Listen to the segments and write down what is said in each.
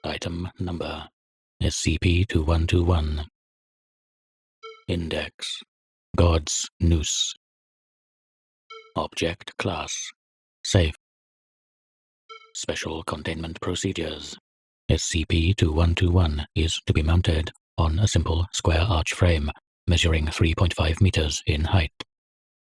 Item Number SCP-2121. Index God's Noose. Object Class Safe. Special Containment Procedures. SCP-2121 is to be mounted on a simple square arch frame measuring 3.5 meters in height.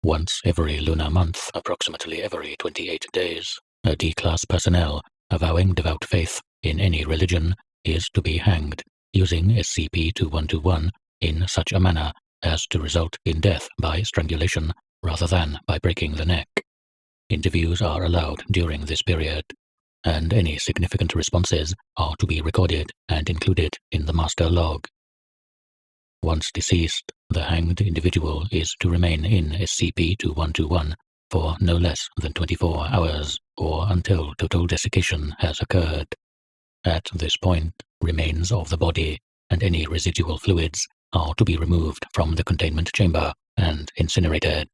Once every lunar month, approximately every 28 days, a D-Class personnel avowing devout faith in any religion is to be hanged using SCP-2121 in such a manner as to result in death by strangulation rather than by breaking the neck. Interviews are allowed during this period, and any significant responses are to be recorded and included in the master log. Once deceased, the hanged individual is to remain in SCP-2121 for no less than 24 hours or until total desiccation has occurred. At this point, remains of the body and any residual fluids are to be removed from the containment chamber and incinerated.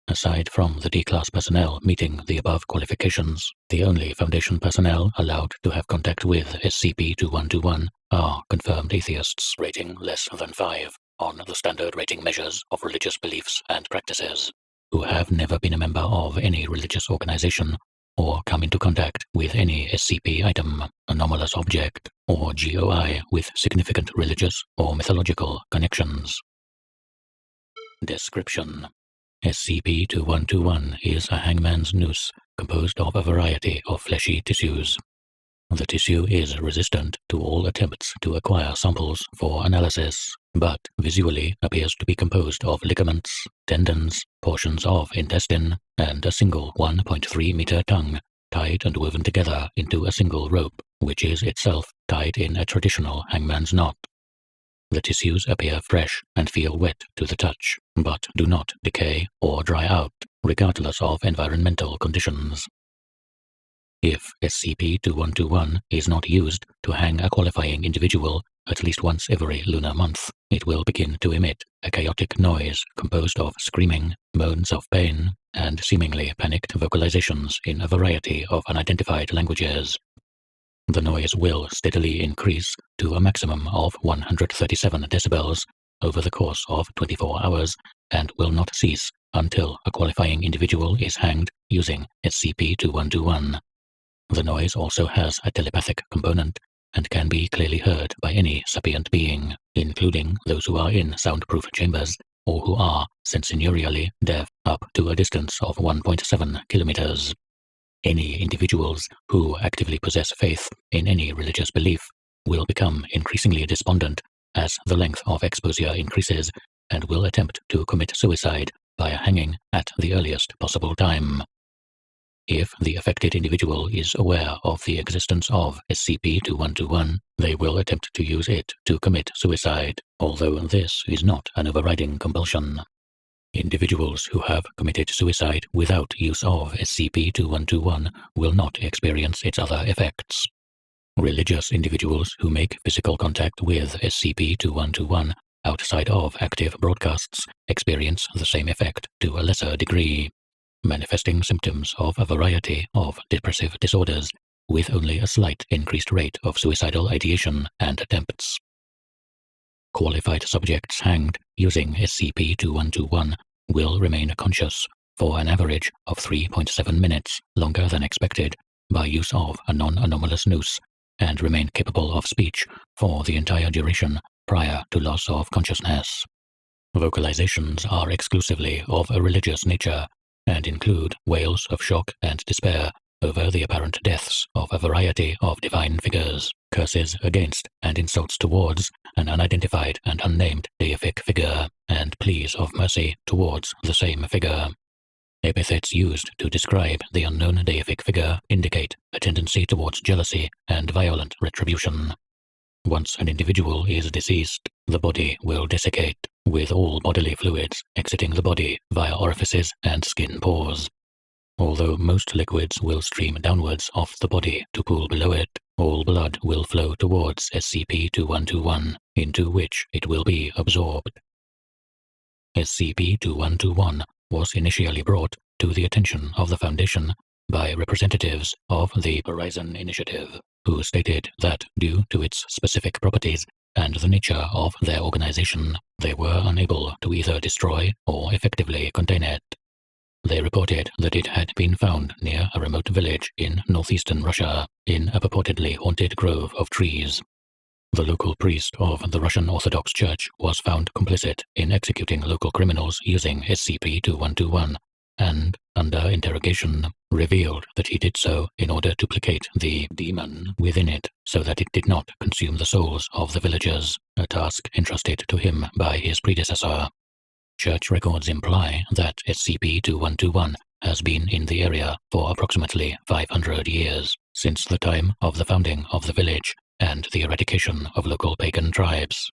Aside from the D-Class personnel meeting the above qualifications, the only Foundation personnel allowed to have contact with SCP-2121 are confirmed atheists rating less than 5 on the standard rating measures of religious beliefs and practices, who have never been a member of any religious organization or come into contact with any SCP item, anomalous object, or GOI with significant religious or mythological connections. Description: SCP-2121 is a hangman's noose composed of a variety of fleshy tissues. The tissue is resistant to all attempts to acquire samples for analysis, but visually appears to be composed of ligaments, tendons, portions of intestine, and a single 1.3-meter tongue tied and woven together into a single rope, which is itself tied in a traditional hangman's knot. The tissues appear fresh and feel wet to the touch, but do not decay or dry out, regardless of environmental conditions. If SCP-2121 is not used to hang a qualifying individual at least once every lunar month, it will begin to emit a chaotic noise composed of screaming, moans of pain, and seemingly panicked vocalizations in a variety of unidentified languages. The noise will steadily increase to a maximum of 137 decibels over the course of 24 hours and will not cease until a qualifying individual is hanged using SCP-2121. The noise also has a telepathic component and can be clearly heard by any sapient being, including those who are in soundproof chambers or who are sensorially deaf up to a distance of 1.7 kilometers. Any individuals who actively possess faith in any religious belief will become increasingly despondent as the length of exposure increases and will attempt to commit suicide by hanging at the earliest possible time. If the affected individual is aware of the existence of SCP-2121, they will attempt to use it to commit suicide, although this is not an overriding compulsion. Individuals who have committed suicide without use of SCP-2121 will not experience its other effects. Religious individuals who make physical contact with SCP-2121 outside of active broadcasts experience the same effect to a lesser degree, manifesting symptoms of a variety of depressive disorders with only a slight increased rate of suicidal ideation and attempts. Qualified subjects hanged using SCP-2121 will remain conscious for an average of 3.7 minutes longer than expected by use of a non-anomalous noose and remain capable of speech for the entire duration prior to loss of consciousness. Vocalizations are exclusively of a religious nature and include wails of shock and despair over the apparent deaths of a variety of divine figures, curses against and insults towards an unidentified and unnamed deific figure, and pleas of mercy towards the same figure. Epithets used to describe the unknown deific figure indicate a tendency towards jealousy and violent retribution. Once an individual is deceased, the body will desiccate, with all bodily fluids exiting the body via orifices and skin pores. Although most liquids will stream downwards off the body to pool below it, all blood will flow towards SCP-2121, into which it will be absorbed. SCP-2121 was initially brought to the attention of the Foundation by representatives of the Horizon Initiative who stated that due to its specific properties and the nature of their organization, they were unable to either destroy or effectively contain it. They reported that it had been found near a remote village in northeastern Russia, in a purportedly haunted grove of trees. The local priest of the Russian Orthodox Church was found complicit in executing local criminals using SCP-2121, and, under interrogation, revealed that he did so in order to placate the demon within it so that it did not consume the souls of the villagers, a task entrusted to him by his predecessor. Church records imply that SCP-2121 has been in the area for approximately 500 years, since the time of the founding of the village and the eradication of local pagan tribes.